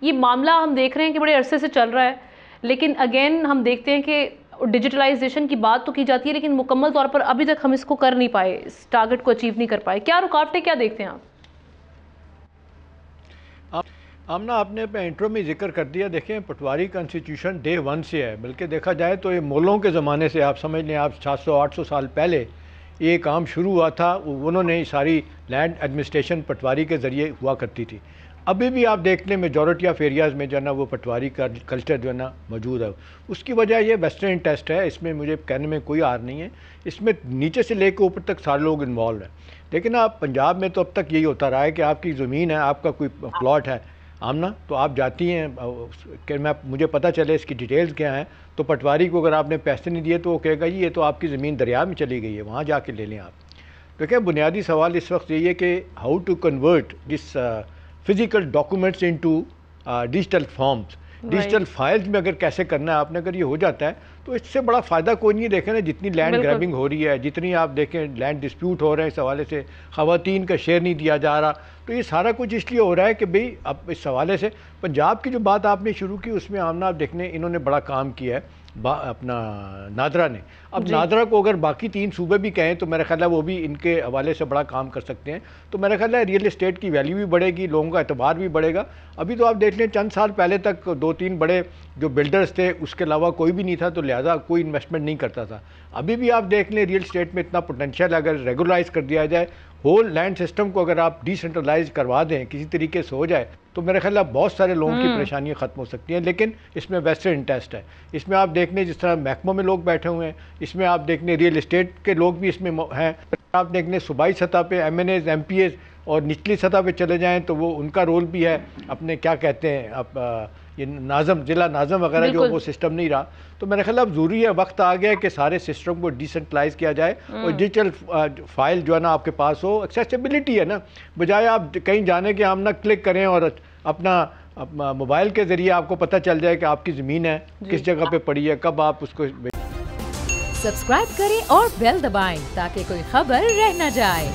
یہ معاملہ ہم دیکھ رہے ہیں کہ بڑے عرصے سے چل رہا ہے، لیکن اگین ہم دیکھتے ہیں کہ ڈیجیٹلائزیشن کی بات تو کی جاتی ہے لیکن مکمل طور پر ابھی تک ہم اس کو کر نہیں پائے، اس ٹارگٹ کو اچیو نہیں کر پائے. کیا رکاوٹیں کیا دیکھتے ہیں آپ؟ آمنہ آپ نے اپنے انٹرو میں ذکر کر دیا. دیکھیں پٹواری کانسٹیٹیوشن ڈے ون سے ہے، بلکہ دیکھا جائے تو یہ مولوں کے زمانے سے آپ سمجھ لیں، آپ 700-800 سال پہلے یہ کام شروع ہوا تھا. انہوں نے ساری لینڈ ایڈمنسٹریشن پٹواری کے ذریعے ہوا کرتی تھی. ابھی بھی آپ دیکھ لیں میجورٹی آف ایریاز میں جو ہے نا وہ پٹواری کا کلچر جو ہے نا موجود ہے. اس کی وجہ یہ ویسٹرن ٹیسٹ ہے، اس میں مجھے کہنے میں کوئی آر نہیں ہے. اس میں نیچے سے لے کے اوپر تک سارے لوگ انوالو ہیں. لیکن آپ پنجاب میں تو اب تک یہی ہوتا رہا ہے کہ آپ کی زمین ہے، آپ کا کوئی پلاٹ ہے آمنہ، تو آپ جاتی ہیں کہ مجھے پتہ چلے اس کی ڈیٹیلز کیا ہیں، تو پٹواری کو اگر آپ نے پیسے نہیں دیے تو وہ کہے گا یہ تو آپ کی زمین دریا میں چلی گئی ہے، وہاں جا کے لے لیں آپ. دیکھیں بنیادی سوال اس وقت یہ ہے کہ how to convert this physical documents into digital forms. Digital files میں اگر کیسے کرنا ہے آپ نے، اگر یہ ہو جاتا ہے تو اس سے بڑا فائدہ کوئی نہیں ہے. دیکھیں نا جتنی لینڈ گریبنگ ہو رہی ہے، جتنی آپ دیکھیں لینڈ ڈسپیوٹ ہو رہے ہیں اس حوالے سے، خواتین کا شیئر نہیں دیا جا رہا، تو یہ سارا کچھ اس لیے ہو رہا ہے کہ بھئی اب اس حوالے سے پنجاب کی جو بات آپ نے شروع کی اس میں آمنہ آپ دیکھنے انہوں نے بڑا کام کیا ہے اپنا نادرا نے. اب نادرا کو اگر باقی 3 صوبے بھی کہیں تو میرا خیال ہے وہ بھی ان کے حوالے سے بڑا کام کر سکتے ہیں. تو میرا خیال ہے ریئل اسٹیٹ کی ویلیو بھی بڑھے گی، لوگوں کا اعتبار بھی بڑھے گا. ابھی تو آپ دیکھ لیں چند سال پہلے تک 2-3 بڑے جو بلڈرز تھے اس کے علاوہ کوئی بھی نہیں تھا، تو لہٰذا کوئی انویسٹمنٹ نہیں کرتا تھا. ابھی بھی آپ دیکھ لیں ریئل اسٹیٹ میں اتنا پوٹینشیل اگر ریگولائز کر دیا جائے، ہول لینڈ سسٹم کو اگر آپ ڈی سینٹرلائز کروا دیں، کسی طریقے سے ہو جائے، تو میرے خیال ہے بہت سارے لوگوں کی پریشانیاں ختم ہو سکتی ہیں. لیکن اس میں ویسٹرن انٹرسٹ ہے. اس میں آپ دیکھ لیں جس طرح محکموں میں لوگ بیٹھے ہوئے ہیں، اس میں آپ دیکھ لیں ریئل اسٹیٹ کے لوگ بھی اس میں ہیں. آپ دیکھ لیں صوبائی سطح پہ MNAs, MPAs, اور نچلی سطح پہ چلے جائیں تو وہ ان کا رول بھی ہے. اپنے کیا کہتے ہیں اب یہ ناظم، ضلع ناظم وغیرہ جو وہ سسٹم نہیں رہا. تو میرے خیال اب ضروری ہے، وقت آ گیا کہ سارے سسٹم کو ڈیسنٹرلائز کیا جائے اور ڈیجیٹل فائل جو ہے نا آپ کے پاس ہو. ایکسیسیبلٹی ہے نا، بجائے آپ کہیں جانے کے ہم نہ کلک کریں اور اپنا موبائل کے ذریعے آپ کو پتہ چل جائے کہ آپ کی زمین ہے کس جگہ پہ پڑی ہے، کب آپ اس کو. سبسکرائب کریں اور بیل دبائیں تاکہ کوئی خبر رہ نہ جائے.